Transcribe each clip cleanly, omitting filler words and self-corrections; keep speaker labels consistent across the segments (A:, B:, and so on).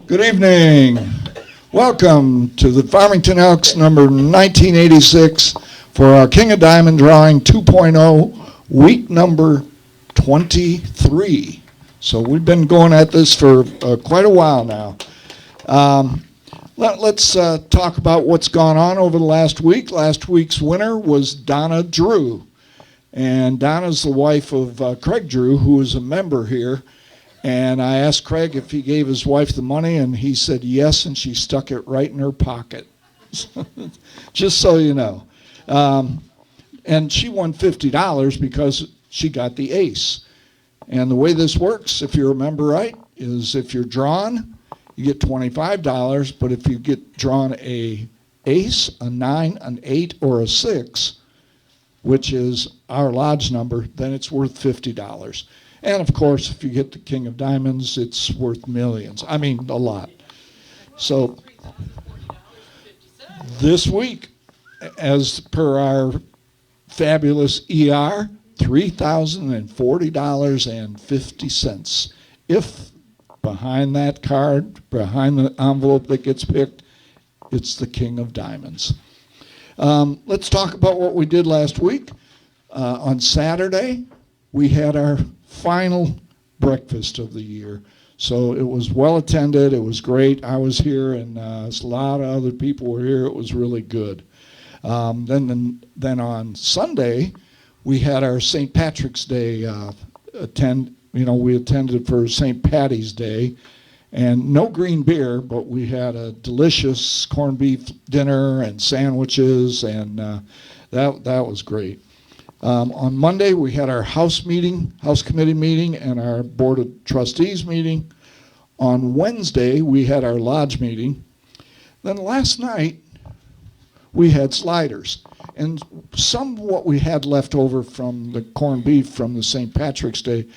A: Good evening. Welcome to the Farmington Elks number 1986 for our King of Diamond drawing 2.0, week number 23. So we've been going at this for quite a while now. Let's talk about what's gone on over the last week. Last week's winner was Donna Drew. And Donna's the wife of Craig Drew, who is a member here. And I asked Craig if he gave his wife the money, and he said yes, and she stuck it right in her pocket. Just so you know. And she won $50 because she got the ace. And the way this works, if you remember right, is if you're drawn, you get $25, but if you get drawn a ace, a 9, an 8, or a 6, which is our lodge number, then it's worth $50. And of course, if you get the King of Diamonds, it's worth millions. I mean, a lot. So this week, as per our fabulous ER, $3,040.50. If behind that card, behind the envelope that gets picked, it's the King of Diamonds. Let's talk about what we did last week. On Saturday, we had our final breakfast of the year. So it was well attended. It was great. I was here, and a lot of other people were here. It was really good. Then on Sunday, we had our St. Patrick's Day we attended for St. Patty's Day, and no green beer, but we had a delicious corned beef dinner and sandwiches, and that was great. On Monday, we had our house committee meeting, and our board of trustees meeting. On Wednesday, we had our lodge meeting. Then last night, we had sliders. And some of what we had left over from the corned beef from the St. Patrick's Day,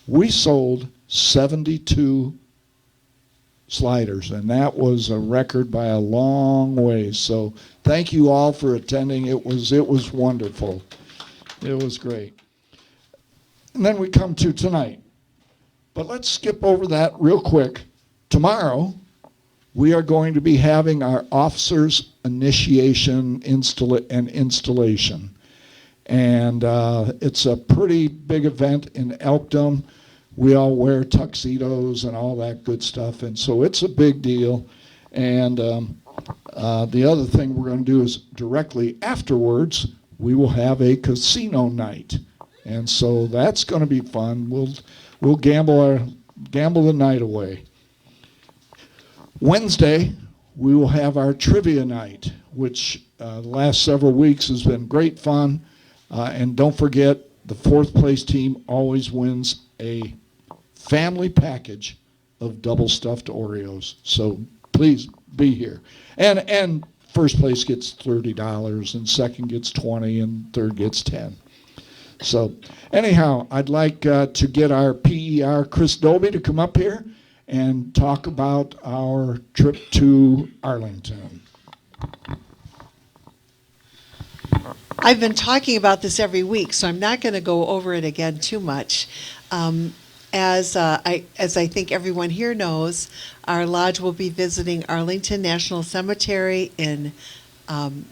A: we sold 72 sliders, and that was a record by a long way. So thank you all for attending. It was wonderful. It was great. And then we come to tonight. But let's skip over that real quick. Tomorrow, we are going to be having our officers' initiation and installation. And it's a pretty big event in Elkdom. We all wear tuxedos and all that good stuff. And so it's a big deal. And the other thing we're going to do is directly afterwards, we will have a casino night, and so that's going to be fun. We'll gamble the night away. Wednesday, we will have our trivia night, which the last several weeks has been great fun. And don't forget, the fourth place team always wins a family package of double stuffed Oreos. So please be here. And first place gets $30, and second gets $20, and third gets $10. So anyhow, I'd like to get our PER, Chris Doby, to come up here and talk about our trip to Arlington.
B: I've been talking about this every week, so I'm not going to go over it again too much. As I think everyone here knows, our lodge will be visiting Arlington National Cemetery on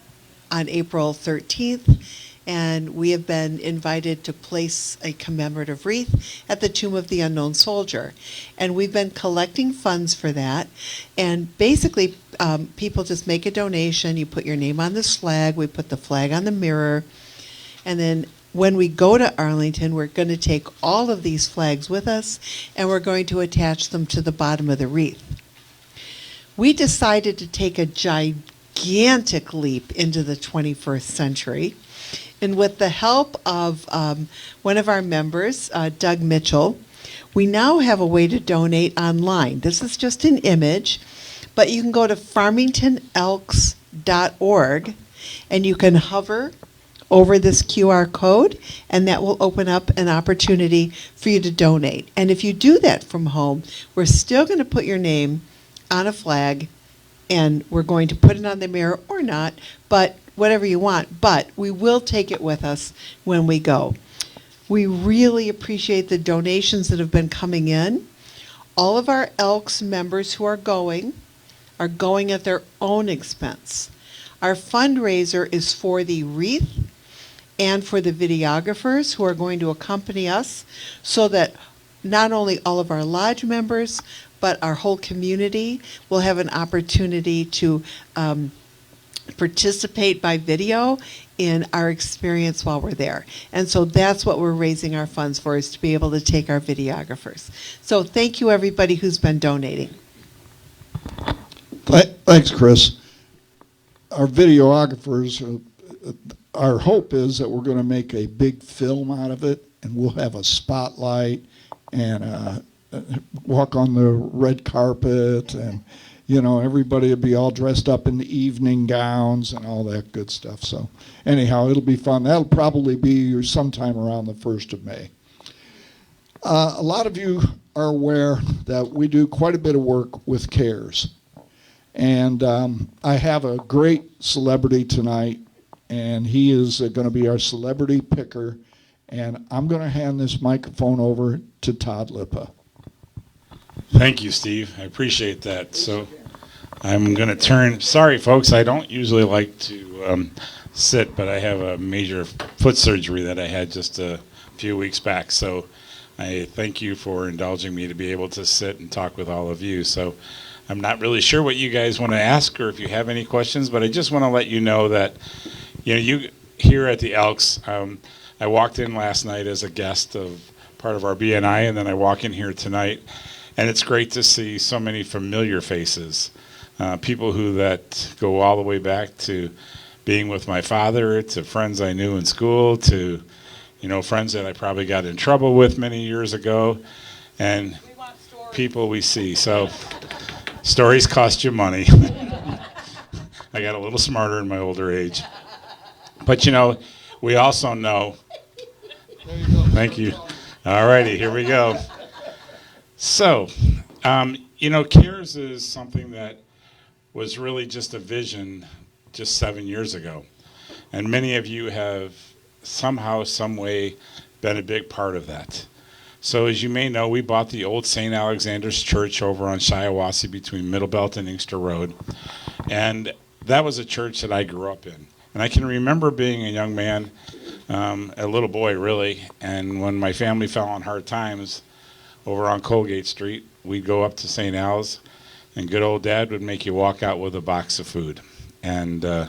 B: April 13th, and we have been invited to place a commemorative wreath at the Tomb of the Unknown Soldier. And we've been collecting funds for that, and basically people just make a donation. You put your name on this flag, we put the flag on the mirror, and then when we go to Arlington, we're going to take all of these flags with us, and we're going to attach them to the bottom of the wreath. We decided to take a gigantic leap into the 21st century, and with the help of one of our members, Doug Mitchell, we now have a way to donate online. This is just an image, but you can go to farmingtonelks.org, and you can hover over this QR code, and that will open up an opportunity for you to donate. And if you do that from home, we're still going to put your name on a flag, and we're going to put it on the mirror or not, but whatever you want, but we will take it with us when we go. We really appreciate the donations that have been coming in. All of our Elks members who are going at their own expense. Our fundraiser is for the wreath and for the videographers who are going to accompany us, so that not only all of our lodge members, but our whole community will have an opportunity to participate by video in our experience while we're there. And so that's what we're raising our funds for, is to be able to take our videographers. So thank you, everybody who's been donating.
A: Thanks, Chris. Our videographers, our hope is that we're going to make a big film out of it, and we'll have a spotlight and walk on the red carpet, and everybody will be all dressed up in the evening gowns and all that good stuff. So anyhow, it'll be fun. That'll probably be sometime around the 1st of May. A lot of you are aware that we do quite a bit of work with CARES. And I have a great celebrity tonight, and he is going to be our celebrity picker. And I'm going to hand this microphone over to Todd Lipa.
C: Thank you, Steve. I appreciate that. So I'm going to turn. Sorry, folks, I don't usually like to sit, but I have a major foot surgery that I had just a few weeks back. So I thank you for indulging me to be able to sit and talk with all of you. So I'm not really sure what you guys want to ask or if you have any questions, but I just want to let you know that, you here at the Elks, I walked in last night as a guest of part of our BNI, and then I walk in here tonight, and it's great to see so many familiar faces, people that go all the way back to being with my father, to friends I knew in school, to friends that I probably got in trouble with many years ago, and people we see. So stories cost you money. I got a little smarter in my older age. But we also know. Thank you. All righty, here we go. So, CARES is something that was really just a vision just 7 years ago. And many of you have somehow, some way been a big part of that. So as you may know, we bought the old St. Alexander's Church over on Shiawassee between Middlebelt and Inkster Road. And that was a church that I grew up in. And I can remember being a young man, a little boy really, and when my family fell on hard times over on Colgate Street, we'd go up to St. Al's, and good old Dad would make you walk out with a box of food. And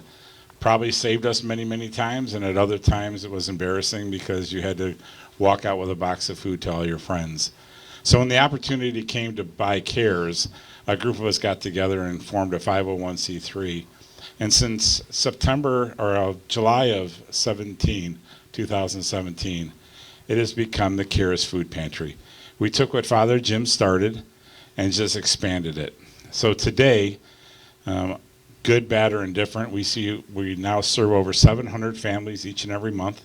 C: probably saved us many, many times, and at other times it was embarrassing because you had to walk out with a box of food to all your friends. So when the opportunity came to buy CARES, a group of us got together and formed a 501c3. And since July of 2017, it has become the CARES Food Pantry. We took what Father Jim started and just expanded it. So today, good, bad, or indifferent, we now serve over 700 families each and every month.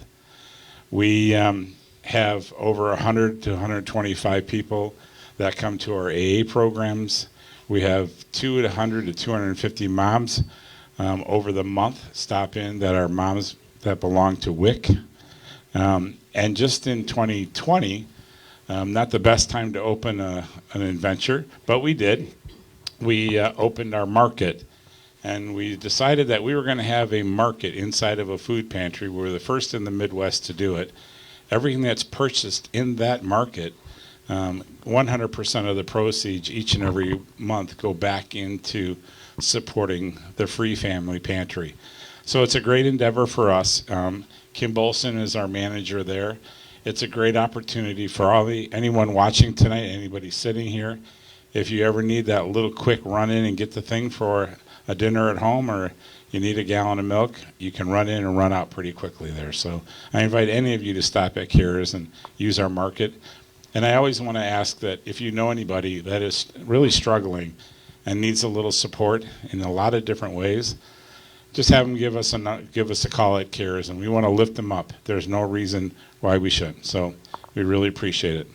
C: We have over 100 to 125 people that come to our AA programs. We have 200 to 250 moms over the month stop in that are moms that belong to WIC. And just in 2020, not the best time to open an adventure, but we did. We opened our market, and we decided that we were going to have a market inside of a food pantry. We were the first in the Midwest to do it. Everything that's purchased in that market, 100% of the proceeds each and every month go back into supporting the Free Family Pantry. So it's a great endeavor for us. Kim Bolson is our manager there. It's a great opportunity for anyone watching tonight, anybody sitting here. If you ever need that little quick run in and get the thing for a dinner at home, or you need a gallon of milk, you can run in and run out pretty quickly there. So I invite any of you to stop at CARES and use our market. And I always want to ask that if you know anybody that is really struggling and needs a little support in a lot of different ways, just have them give us a call at CARES, and we want to lift them up. There's no reason why we shouldn't. So we really appreciate it.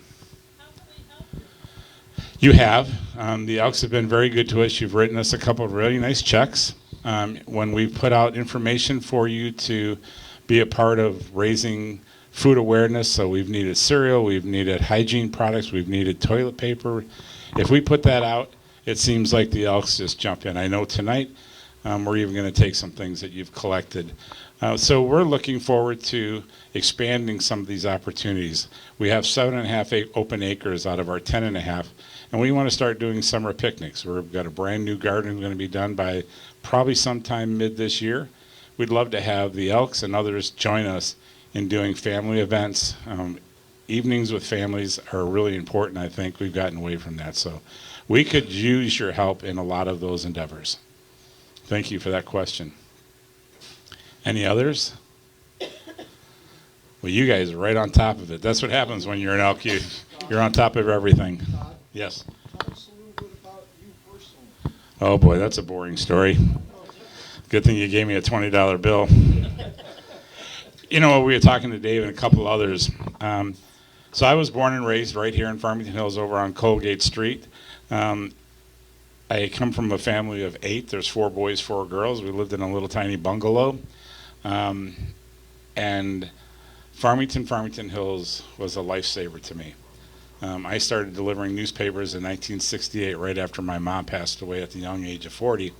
C: You have. The Elks have been very good to us. You've written us a couple of really nice checks. When we put out information for you to be a part of raising food awareness, so we've needed cereal, we've needed hygiene products, we've needed toilet paper. If we put that out, it seems like the Elks just jump in. I know tonight we're even going to take some things that you've collected. So we're looking forward to expanding some of these opportunities. We have 7.5 open acres out of our 10.5, and we want to start doing summer picnics. We've got a brand new garden going to be done by probably sometime mid this year. We'd love to have the Elks and others join us in doing family events. Evenings with families are really important. I think we've gotten away from that. So we could use your help in a lot of those endeavors. Thank you for that question. Any others? Well, you guys are right on top of it. That's what happens when you're an Elk. You're on top of everything. Yes.
A: Tell us a little bit about you personally.
C: Oh boy, that's a boring story. Good thing you gave me a $20 bill. You know, we were talking to Dave and a couple others. So I was born and raised right here in Farmington Hills over on Colgate Street. I come from a family of 8. There's 4 boys, 4 girls. We lived in a little tiny bungalow. And Farmington Hills was a lifesaver to me. I started delivering newspapers in 1968, right after my mom passed away at the young age of 40.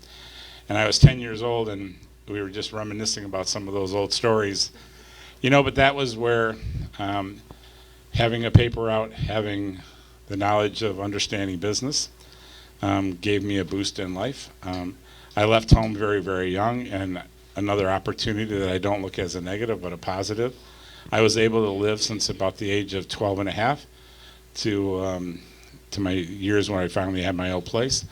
C: And I was 10 years old, and we were just reminiscing about some of those old stories. You know, but that was where having a paper out, having the knowledge of understanding business, gave me a boost in life. I left home very, very young, and another opportunity that I don't look as a negative, but a positive. I was able to live since about the age of 12 and a half to my years when I finally had my own place.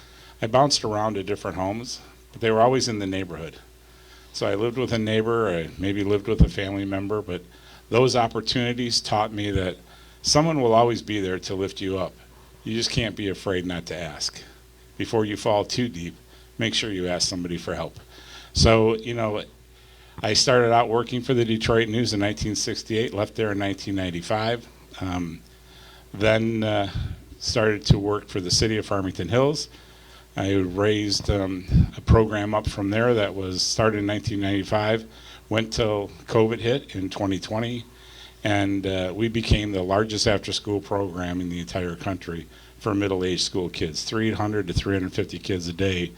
C: I bounced around to different homes, but they were always in the neighborhood. So I lived with a neighbor, I maybe lived with a family member, but those opportunities taught me that someone will always be there to lift you up. You just can't be afraid not to ask. Before you fall too deep, make sure you ask somebody for help. So, you know, I started out working for the Detroit News in 1968, left there in 1995, then started to work for the city of Farmington Hills. I raised a program up from there that was started in 1995, went till COVID hit in 2020, and we became the largest after-school program in the entire country for middle-aged school kids. 300 to 350 kids a day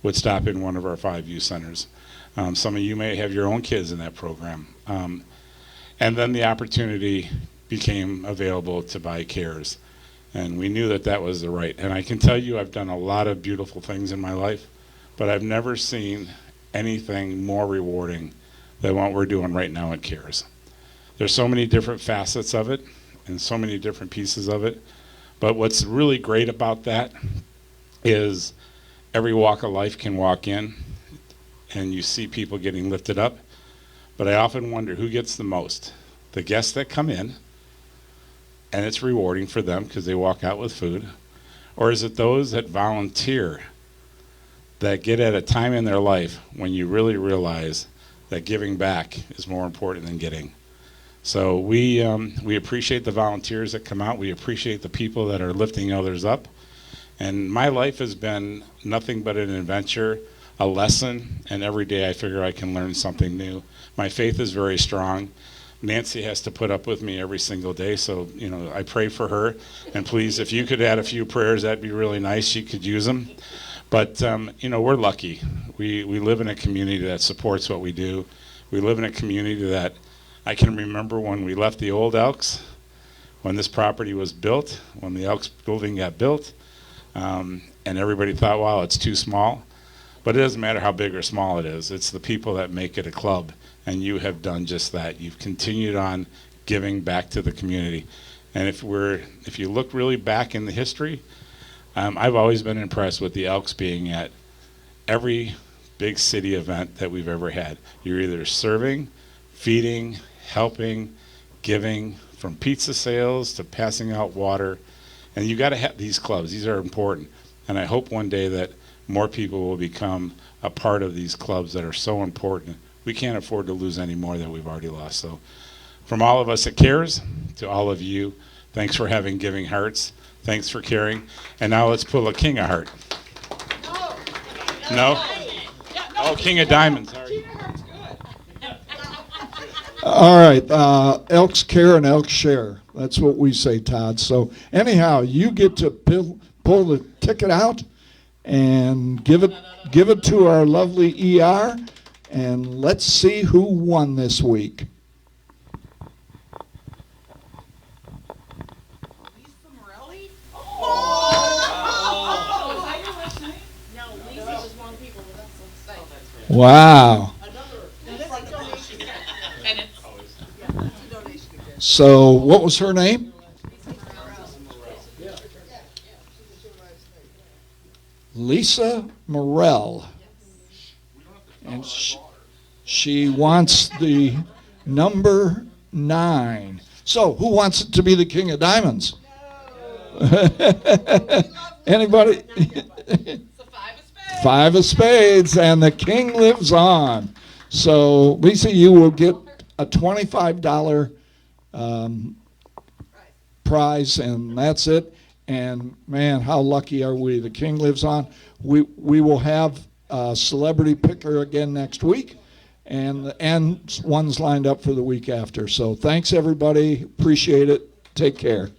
C: would stop in one of our 5 youth centers. Some of you may have your own kids in that program. And then the opportunity became available to buy CARES. And we knew that that was the right. And I can tell you I've done a lot of beautiful things in my life, but I've never seen anything more rewarding than what we're doing right now at CARES. There's so many different facets of it and so many different pieces of it. But what's really great about that is every walk of life can walk in and you see people getting lifted up. But I often wonder who gets the most. The guests that come in, and it's rewarding for them because they walk out with food, or is it those that volunteer that get at a time in their life when you really realize that giving back is more important than getting? So we appreciate the volunteers that come out. We appreciate the people that are lifting others up. And my life has been nothing but an adventure, a lesson, and every day I figure I can learn something new. My faith is very strong. Nancy has to put up with me every single day, so you know I pray for her. And please, if you could add a few prayers, that'd be really nice. She could use them. But you know, we're lucky. We live in a community that supports what we do. We live in a community that I can remember when we left the old Elks, when this property was built, when the Elks building got built, and everybody thought, wow, it's too small. But it doesn't matter how big or small it is. It's the people that make it a club. And you have done just that. You've continued on giving back to the community. And if you look really back in the history, I've always been impressed with the Elks being at every big city event that we've ever had. You're either serving, feeding, helping, giving, from pizza sales to passing out water. And you got to have these clubs. These are important. And I hope one day that more people will become a part of these clubs that are so important. We can't afford to lose any more than we've already lost. So from all of us at CARES to all of you, thanks for having giving hearts. Thanks for caring. And now let's pull a King of Heart. No? Oh, King of Diamonds. Sorry.
A: All right, Elks care and Elks share. That's what we say, Todd. So anyhow, you get to pull the ticket out and give it to our lovely ER, and let's see who won this week. Wow. So what was her name? Lisa Morell. And she wants the number 9. So who wants it to be the King of Diamonds? Anybody? 5 of spades, and the king lives on. So, Lisa, you will get a $25 prize, and that's it. And, man, how lucky are we? The king lives on. We will have a celebrity picker again next week, and one's lined up for the week after. So, thanks, everybody. Appreciate it. Take care.